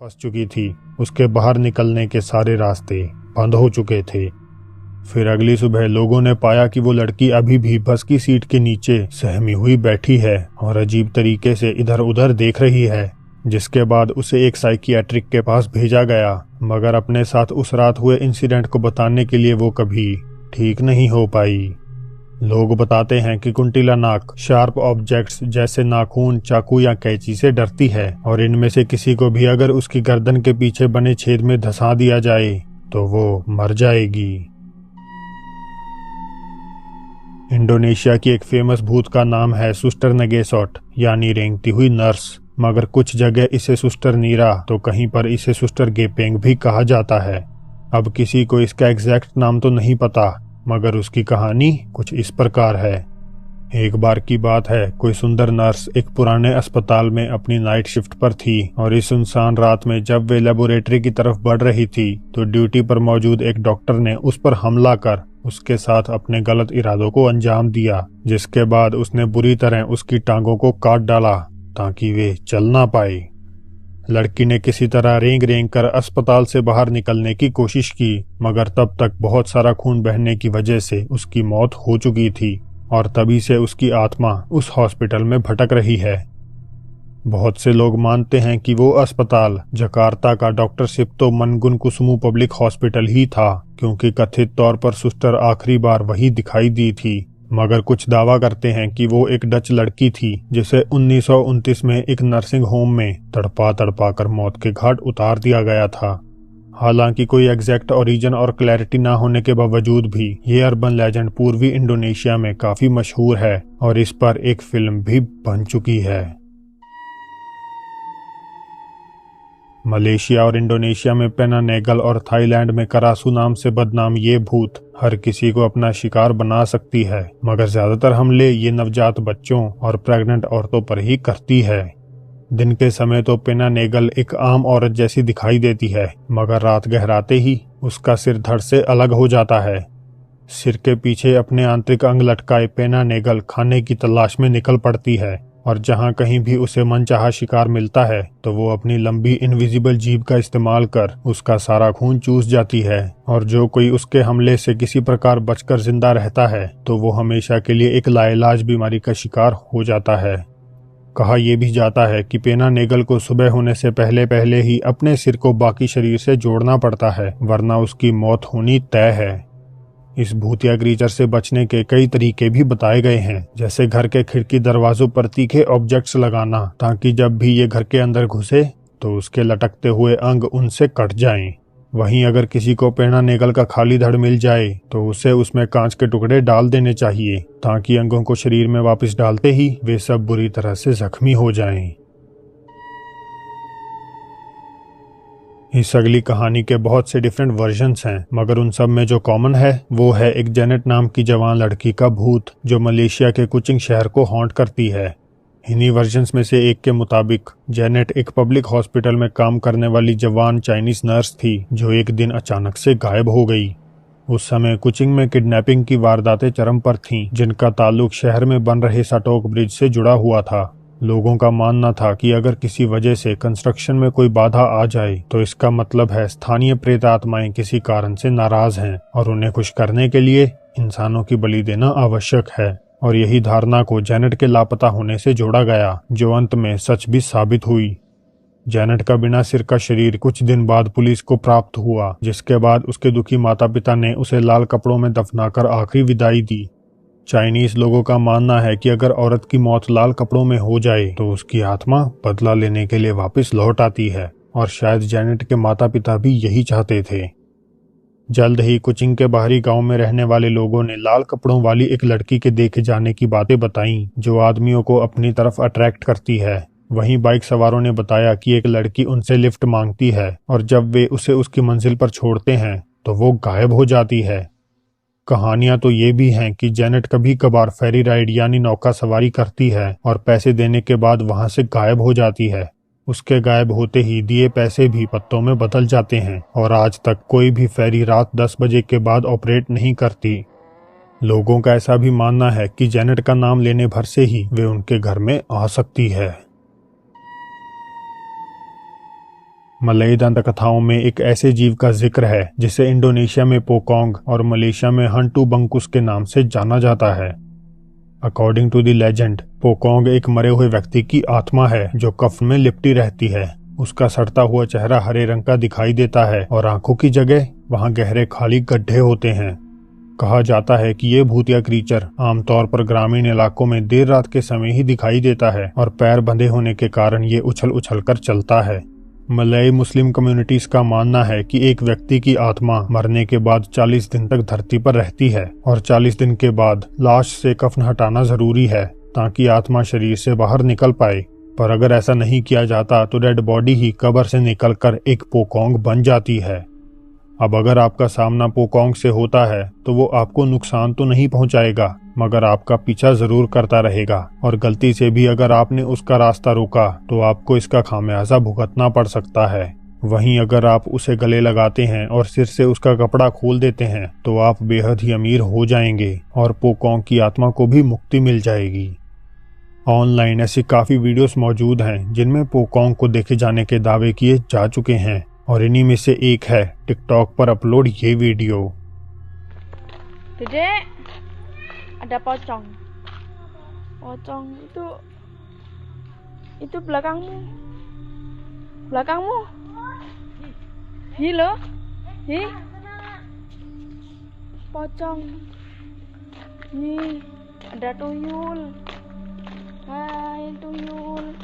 फंस चुकी थी। उसके बाहर निकलने के सारे रास्ते बंद हो चुके थे। फिर अगली सुबह लोगों ने पाया कि वो लड़की अभी भी बस की सीट के नीचे सहमी हुई बैठी है और अजीब तरीके से इधर उधर देख रही है। जिसके बाद उसे एक साइकियाट्रिक के पास भेजा गया, मगर अपने साथ उस रात हुए इंसिडेंट को बताने के लिए वो कभी ठीक नहीं हो पाई। लोग बताते हैं कि कुंटिला नाक शार्प ऑब्जेक्ट्स जैसे नाखून, चाकू या कैंची से डरती है और इनमें से किसी को भी अगर उसकी गर्दन के पीछे बने छेद में धंसा दिया जाए तो वो मर जाएगी। इंडोनेशिया की एक फेमस भूत का नाम है सुस्टर नगेसोट यानी रेंगती हुई नर्स, मगर कुछ जगह इसे सुस्टर नीरा तो कहीं पर इसे सुस्टर गेपेंग भी कहा जाता है। अब किसी को इसका एग्जैक्ट नाम तो नहीं पता, मगर उसकी कहानी कुछ इस प्रकार है। एक बार की बात है, कोई सुंदर नर्स एक पुराने अस्पताल में अपनी नाइट शिफ्ट पर थी और इस सुनसान रात में जब वे लेबोरेटरी की तरफ बढ़ रही थी तो ड्यूटी पर मौजूद एक डॉक्टर ने उस पर हमला कर उसके साथ अपने गलत इरादों को अंजाम दिया, जिसके बाद उसने बुरी तरह उसकी टांगों को काट डाला ताकि वे चल ना पाए। लड़की ने किसी तरह रेंग रेंग कर अस्पताल से बाहर निकलने की कोशिश की, मगर तब तक बहुत सारा खून बहने की वजह से उसकी मौत हो चुकी थी और तभी से उसकी आत्मा उस हॉस्पिटल में भटक रही है। बहुत से लोग मानते हैं कि वो अस्पताल जकार्ता का डॉक्टर सिप्तो मनगुनकुसुमु पब्लिक हॉस्पिटल ही था, क्योंकि कथित तौर पर सुस्टर आखिरी बार वही दिखाई दी थी। मगर कुछ दावा करते हैं कि वो एक डच लड़की थी जिसे 1929 में एक नर्सिंग होम में तड़पा तड़पा कर मौत के घाट उतार दिया गया था। हालांकि कोई एग्जैक्ट ओरिजिन और क्लैरिटी ना होने के बावजूद भी ये अर्बन लेजेंड पूर्वी इंडोनेशिया में काफी मशहूर है और इस पर एक फिल्म भी बन चुकी है। मलेशिया और इंडोनेशिया में पेनानेगल और थाईलैंड में करासू नाम से बदनाम ये भूत हर किसी को अपना शिकार बना सकती है, मगर ज्यादातर हमले ये नवजात बच्चों और प्रेग्नेंट औरतों पर ही करती है। दिन के समय तो पेनानेगल एक आम औरत जैसी दिखाई देती है, मगर रात गहराते ही उसका सिर धड़ से अलग हो जाता है। सिर के पीछे अपने आंतरिक अंग लटकाए पेनानेगल खाने की तलाश में निकल पड़ती है और जहां कहीं भी उसे मनचाहा शिकार मिलता है तो वो अपनी लंबी इनविजिबल जीभ का इस्तेमाल कर उसका सारा खून चूस जाती है, और जो कोई उसके हमले से किसी प्रकार बचकर जिंदा रहता है तो वो हमेशा के लिए एक लाइलाज बीमारी का शिकार हो जाता है। कहा यह भी जाता है कि पेनानेगल को सुबह होने से पहले पहले ही अपने सिर को बाकी शरीर से जोड़ना पड़ता है, वरना उसकी मौत होनी तय है। इस भूतिया क्रीचर से बचने के कई तरीके भी बताए गए हैं, जैसे घर के खिड़की दरवाजों पर तीखे ऑब्जेक्ट्स लगाना ताकि जब भी ये घर के अंदर घुसे तो उसके लटकते हुए अंग उनसे कट जाएं। वहीं अगर किसी को पेनानेगल का खाली धड़ मिल जाए तो उसे उसमें कांच के टुकड़े डाल देने चाहिए ताकि अंगों को शरीर में वापस डालते ही वे सब बुरी तरह से जख्मी हो जाएं। इस अगली कहानी के बहुत से डिफरेंट वर्जन्स हैं, मगर उन सब में जो कॉमन है वो है एक जेनेट नाम की जवान लड़की का भूत जो मलेशिया के कुचिंग शहर को हॉन्ट करती है। इन्हीं वर्जन्स में से एक के मुताबिक जेनेट एक पब्लिक हॉस्पिटल में काम करने वाली जवान चाइनीज नर्स थी जो एक दिन अचानक से गायब हो गई। उस समय कुचिंग में किडनैपिंग की वारदातें चरम पर थीं, जिनका ताल्लुक शहर में बन रहे साटोक ब्रिज से जुड़ा हुआ था। लोगों का मानना था कि अगर किसी वजह से कंस्ट्रक्शन में कोई बाधा आ जाए तो इसका मतलब है स्थानीय प्रेत आत्माएं किसी कारण से नाराज हैं और उन्हें खुश करने के लिए इंसानों की बलि देना आवश्यक है। और यही धारणा को जेनेट के लापता होने से जोड़ा गया, जो अंत में सच भी साबित हुई। जेनेट का बिना सिर का शरीर कुछ दिन बाद पुलिस को प्राप्त हुआ, जिसके बाद उसके दुखी माता पिता ने उसे लाल कपड़ों में दफनाकर आखिरी विदाई दी। चाइनीज लोगों का मानना है कि अगर औरत की मौत लाल कपड़ों में हो जाए तो उसकी आत्मा बदला लेने के लिए वापस लौट आती है, और शायद जेनेट के माता पिता भी यही चाहते थे। जल्द ही कुचिंग के बाहरी गांव में रहने वाले लोगों ने लाल कपड़ों वाली एक लड़की के देखे जाने की बातें बताईं, जो आदमियों को अपनी तरफ अट्रैक्ट करती है। वहीं बाइक सवारों ने बताया कि एक लड़की उनसे लिफ्ट मांगती है और जब वे उसे उसकी मंजिल पर छोड़ते हैं तो वो गायब हो जाती है। कहानियां तो ये भी हैं कि जेनेट कभी कभार फेरी राइड यानी नौका सवारी करती है और पैसे देने के बाद वहां से गायब हो जाती है। उसके गायब होते ही दिए पैसे भी पत्तों में बदल जाते हैं और आज तक कोई भी फेरी रात 10 बजे के बाद ऑपरेट नहीं करती। लोगों का ऐसा भी मानना है कि जेनेट का नाम लेने भर से ही वे उनके घर में आ सकती है। मलई दंत कथाओं में एक ऐसे जीव का जिक्र है जिसे इंडोनेशिया में पोकोंग और मलेशिया में हंटू बंकुस के नाम से जाना जाता है। अकॉर्डिंग टू द लेजेंड, पोकोंग एक मरे हुए व्यक्ति की आत्मा है जो कफन में लिपटी रहती है। उसका सड़ता हुआ चेहरा हरे रंग का दिखाई देता है और आंखों की जगह वहां गहरे खाली गड्ढे होते हैं। कहा जाता है कि ये भूतिया क्रीचर आमतौर पर ग्रामीण इलाकों में देर रात के समय ही दिखाई देता है और पैर बंधे होने के कारण ये उछल उछल कर चलता है। मलई मुस्लिम कम्युनिटीज का मानना है कि एक व्यक्ति की आत्मा मरने के बाद 40 दिन तक धरती पर रहती है और 40 दिन के बाद लाश से कफन हटाना जरूरी है ताकि आत्मा शरीर से बाहर निकल पाए। पर अगर ऐसा नहीं किया जाता तो डेड बॉडी ही कब्र से निकलकर एक पोकोंग बन जाती है। अब अगर आपका सामना पोकोंग से होता है तो वो आपको नुकसान तो नहीं पहुंचाएगा, मगर आपका पीछा जरूर करता रहेगा और गलती से भी अगर आपने उसका रास्ता रोका तो आपको इसका खामियाजा भुगतना पड़ सकता है। वहीं अगर आप उसे गले लगाते हैं और सिर से उसका कपड़ा खोल देते हैं तो आप बेहद ही अमीर हो जाएंगे और पोकोंग की आत्मा को भी मुक्ति मिल जाएगी। ऑनलाइन ऐसी काफी वीडियोस मौजूद हैं जिनमें पोकोंग को देखे जाने के दावे किए जा चुके हैं और इन्हीं में से एक है टिकटॉक पर अपलोड ये video. Dede, ada pocong. Pocong itu belakangmu. Belakangmu. Hi lo. Hi. Pocong. Nih, ada tuyul. Hai tuyul.